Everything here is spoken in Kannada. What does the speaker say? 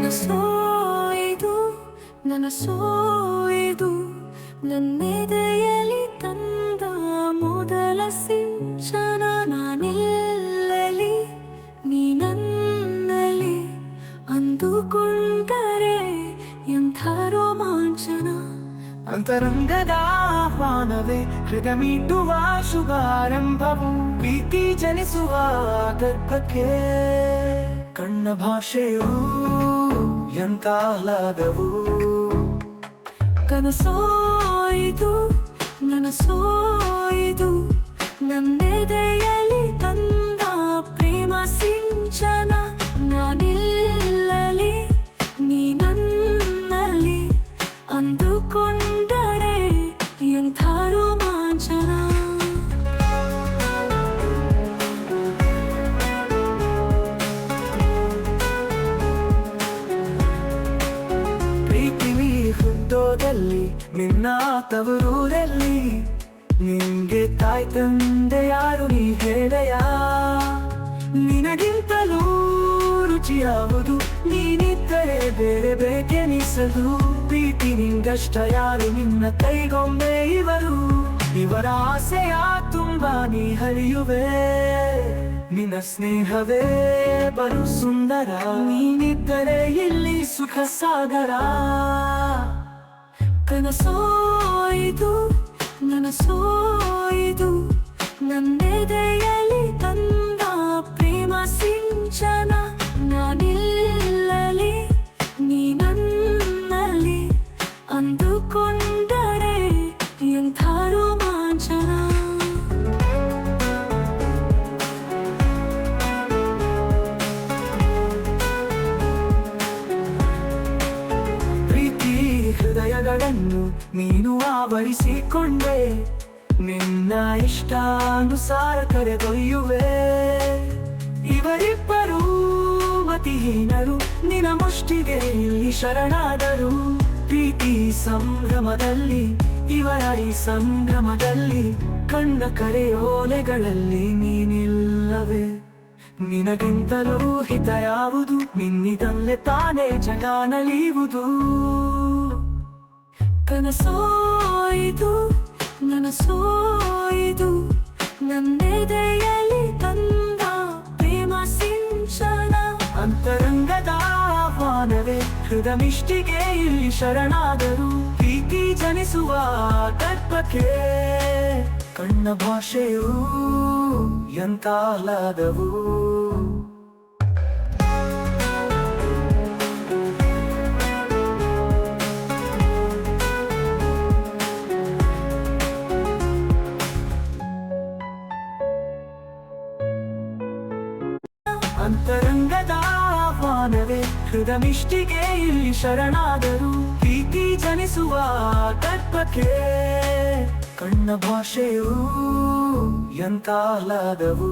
ಕನಸೋ ಇದು ನನಸೋ ಇದು ನನ್ನೆದೆಯಲ್ಲಿ ತಂದ ಮೊದಲ ಸಿಂಚನ ನಾನಿಲ್ಲಲಿ ನೀ ನನ್ನಲ್ಲಿ ಅಂದುಕೊಂಡರೆ ಎಂಥ ರೋಮಾಂಚನ ಅಂತರಂಗದ ಆಹ್ವಾನವೇ ಹೃದಯ ಮೀಟುವ ಶುಭಾರಂಭವು ಪ್ರೀತಿ ಜನಿಸುವ ಗರ್ಭಕ್ಕೆ ಕಣ್ಣ ಭಾಷೆಯು ಎಂಥ ಆಹ್ಲಾದವು ಕನಸೋ ಇದು ನನಸೋ ಇದು ನನ್ನೆದೆಯಲ್ಲಿ ತಂದ ಪ್ರೇಮ ಸಿಂಚನ ನಾನಿಲ್ಲಲಿ ನೀ ನನ್ನಲ್ಲಿ ಅಂದುಕೊಂಡರೆ ಎಂಥ ರೋಮಾಂಚನ ಪ್ರೀತಿವಿ ಹುಟ್ಟೋದಲ್ಲಿ ನಿನ್ನ ತವರೂರಲ್ಲಿ ನಿಂಗೆ ತಾಯಿ ತಂದೆ ಯಾರು ನೀ ಹೇಳೆಯ ನಿನಗಿಂತಲೂ ರುಚಿಯಾವುದು ನೀನಿದ್ದರೆ ಬೇರೆ ಬೇಕೆನಿಸದು ಪ್ರೀತಿ ನಿಂಗಷ್ಟ ಯಾರು ನಿನ್ನ ಕೈಗೊಮ್ಮೆ ಇವರ ಆಸೆಯ ತುಂಬಾ ನೀ ಹರಿಯುವೆ ನಿನ್ನ ಸ್ನೇಹವೇ ಬಲು ಸುಂದರ ನೀನಿದ್ದರೆ ಇಲ್ಲಿ ಸುಖ ಸಾಗರ ಕನಸೋ ಇದು ನನಸೋ ಇದು ನನ್ನೆದೆಯಲ್ಲಿ ತಂದ ಪ್ರೇಮ ಸಿಂಚನ ನಾನಿಲ್ಲಲಿ ನೀ ನನ್ನಲ್ಲಿ ಅಂದುಕೊಂಡರೆ ಎಂಥ ರೋಮಾಂಚನ ಪ್ರೀತಿ ಹೃದಯಗಳನ್ನು ನೀನು ಆವರಿಸಿಕೊಂಡೆ ನಿನ್ನ ಇಷ್ಟಾನುಸಾರ ಕರೆದೊಯ್ಯುವೆ ಇವರಿಬ್ಬರು ಮತಿಹೀನರು ನಿನ್ನ ಮುಷ್ಟಿಗೆ ಇಲ್ಲಿ ಶರಣಾದರು ಪ್ರೀತಿ ಸಂಭ್ರಮದಲ್ಲಿ ಇವರ ಈ ಸಂಭ್ರಮದಲ್ಲಿ ಕಣ್ಣ ಕರೆಯೋಲೆಗಳಲ್ಲಿ ನೀನಿಲ್ಲವೇ ನಿನಗಿಂತಲೂ ಹಿತ ಯಾವುದು ನಿನ್ನಿದಲ್ಲೇ ತಾನೇ ಜಗ ನಲಿಯುವುದು ಕನಸೋ ಇದು ನನಸೋ ಇದು ನನ್ನೆದೆಯಲ್ಲಿ ತಂದ ಪ್ರೇಮ ಸಿಂಚನ ಅಂತರಂಗದ ಆಹ್ವಾನವೇ ಹೃದಮಿಷ್ಟಿಗೆ ಇಲ್ಲಿ ಶರಣಾದರು ಪ್ರೀತಿ ಜನಿಸುವ ಗರ್ಭಕ್ಕೆ ಕಣ್ಣ ಭಾಷೆಯು ಎಂಥ ಆಹ್ಲಾದವು ಅಂತರಂಗದ ಆಹ್ವಾನವೇ ಹೃದಮಿಷ್ಟಿಗೆ ಇಲ್ಲಿ ಶರಣಾದರು ಪ್ರೀತಿ ಜನಿಸುವ ಗರ್ಭಕ್ಕೆ ಕಣ್ಣ ಭಾಷೆಯು ಎಂಥ ಆಹ್ಲಾದವು